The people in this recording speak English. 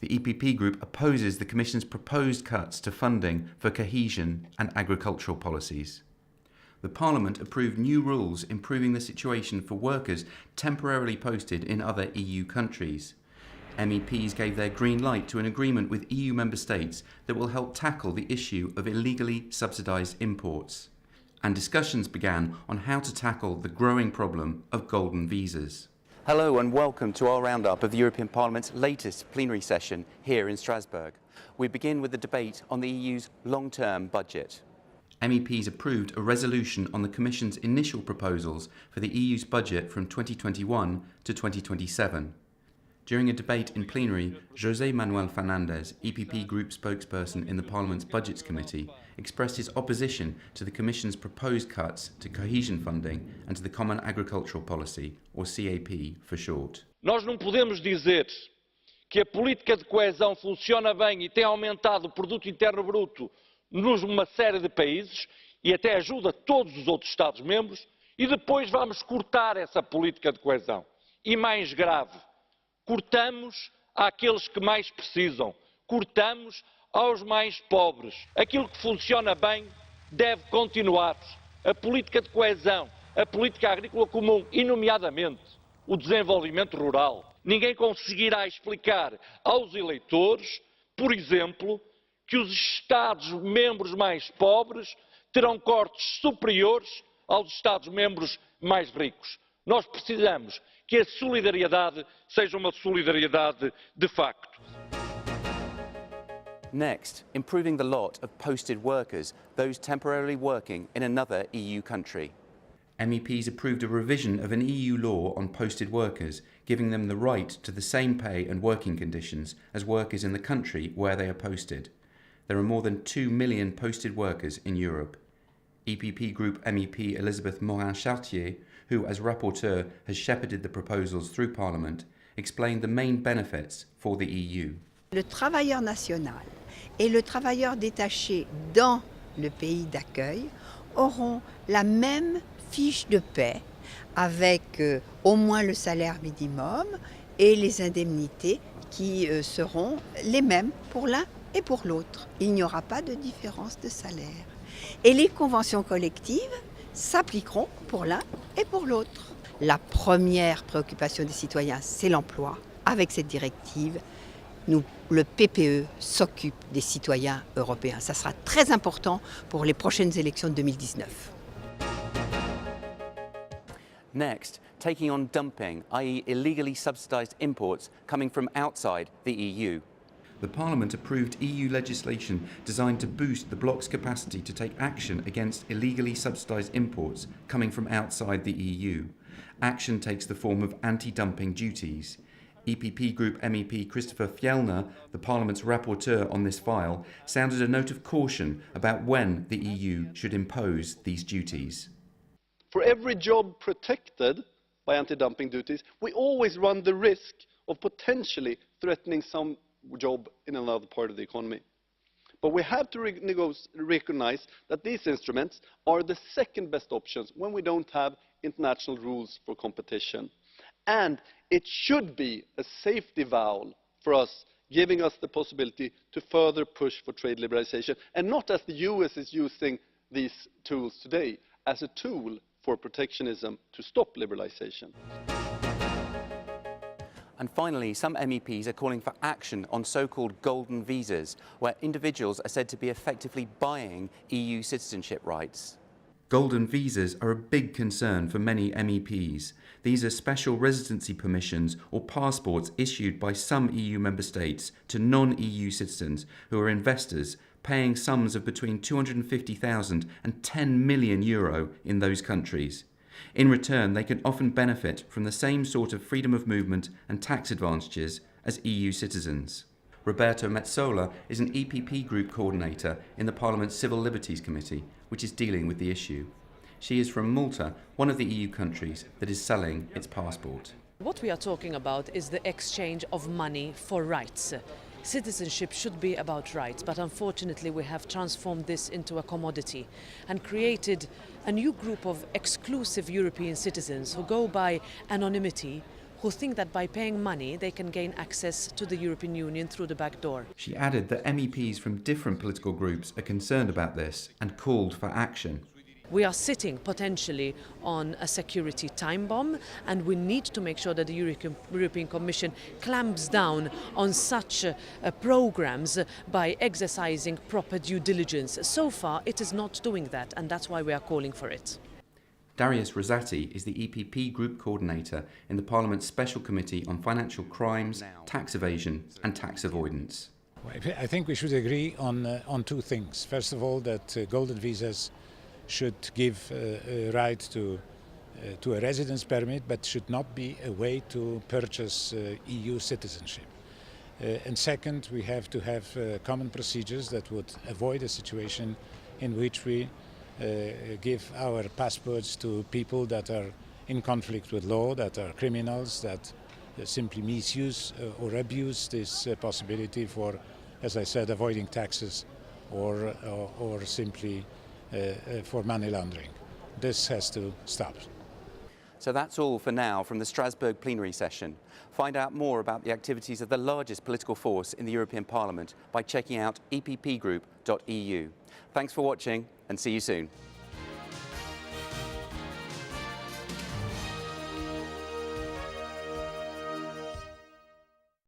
The EPP group opposes the Commission's proposed cuts to funding for cohesion and agricultural policies. The Parliament approved new rules improving the situation for workers temporarily posted in other EU countries. MEPs gave their green light to an agreement with EU member states that will help tackle the issue of illegally subsidised imports. And discussions began on how to tackle the growing problem of golden visas. Hello and welcome to our roundup of the European Parliament's latest plenary session here in Strasbourg. We begin with the debate on the EU's long-term budget. MEPs approved a resolution on the Commission's initial proposals for the EU's budget from 2021 to 2027. During a debate in plenary, José Manuel Fernandes, EPP group spokesperson in the Parliament's Budgets Committee, expressed his opposition to the Commission's proposed cuts to cohesion funding and to the Common Agricultural Policy, or CAP for short. Nós não podemos dizer que a política de coesão funciona bem e tem aumentado o produto interno bruto numa série de países e até ajuda todos os outros Estados-membros e depois vamos cortar essa política de coesão. E mais grave, cortamos àqueles que mais precisam, cortamos aos mais pobres. Aquilo que funciona bem deve continuar. A política de coesão, a política agrícola comum e, nomeadamente, o desenvolvimento rural. Ninguém conseguirá explicar aos eleitores, por exemplo, que os Estados-membros mais pobres terão cortes superiores aos Estados-membros mais ricos. Nós precisamos que a solidariedade seja uma solidariedade de facto. Next, improving the lot of posted workers, those temporarily working in another EU country. MEPs approved a revision of an EU law on posted workers, giving them the right to the same pay and working conditions as workers in the country where they are posted. There are more than 2 million posted workers in Europe. EPP Group MEP Elizabeth Morin-Chartier, who as rapporteur has shepherded the proposals through Parliament, explained the main benefits for the EU. Le travailleur national et le travailleur détaché dans le pays d'accueil auront la même fiche de paie avec au moins le salaire minimum et les indemnités qui seront les mêmes pour l'un et pour l'autre. Il n'y aura pas de différence de salaire. Et les conventions collectives s'appliqueront pour l'un et pour l'autre. La première préoccupation des citoyens, c'est l'emploi. Avec cette directive, le PPE s'occupe des citoyens européens. Ça sera très important pour les prochaines élections de 2019. Next, taking on dumping, i.e. illegally subsidised imports coming from outside the EU. The Parliament approved EU legislation designed to boost the bloc's capacity to take action against illegally subsidised imports coming from outside the EU. Action takes the form of anti-dumping duties. EPP Group MEP Christopher Fjellner, the Parliament's rapporteur on this file, sounded a note of caution about when the EU should impose these duties. For every job protected by anti-dumping duties, we always run the risk of potentially threatening some job in another part of the economy. But we have to recognize that these instruments are the second best options when we don't have international rules for competition. And it should be a safety valve for us, giving us the possibility to further push for trade liberalization, and not as the US is using these tools today, as a tool for protectionism to stop liberalization. And finally, some MEPs are calling for action on so-called golden visas, where individuals are said to be effectively buying EU citizenship rights. Golden visas are a big concern for many MEPs. These are special residency permissions or passports issued by some EU member states to non-EU citizens who are investors, paying sums of between €250,000 and €10 million in those countries. In return, they can often benefit from the same sort of freedom of movement and tax advantages as EU citizens. Roberto Metsola is an EPP group coordinator in the Parliament's Civil Liberties Committee, which is dealing with the issue. She is from Malta, one of the EU countries that is selling its passport. What we are talking about is the exchange of money for rights. Citizenship should be about rights, but unfortunately we have transformed this into a commodity and created a new group of exclusive European citizens who go by anonymity, who think that by paying money they can gain access to the European Union through the back door. She added that MEPs from different political groups are concerned about this and called for action. We are sitting potentially on a security time bomb, and we need to make sure that the European Commission clamps down on such programmes by exercising proper due diligence. So far it is not doing that, and that's why we are calling for it. Darius Rosati is the EPP Group Coordinator in the Parliament's Special Committee on Financial Crimes, Tax Evasion and Tax Avoidance. I think we should agree on two things. First of all, that golden visas should give a right to a residence permit, but should not be a way to purchase EU citizenship. And second, we have to have common procedures that would avoid a situation in which we give our passports to people that are in conflict with law, that are criminals, that simply misuse or abuse this possibility for, as I said, avoiding taxes or simply for money laundering. This has to stop. So that's all for now from the Strasbourg plenary session. Find out more about the activities of the largest political force in the European Parliament by checking out eppgroup.eu. Thanks for watching and see you soon.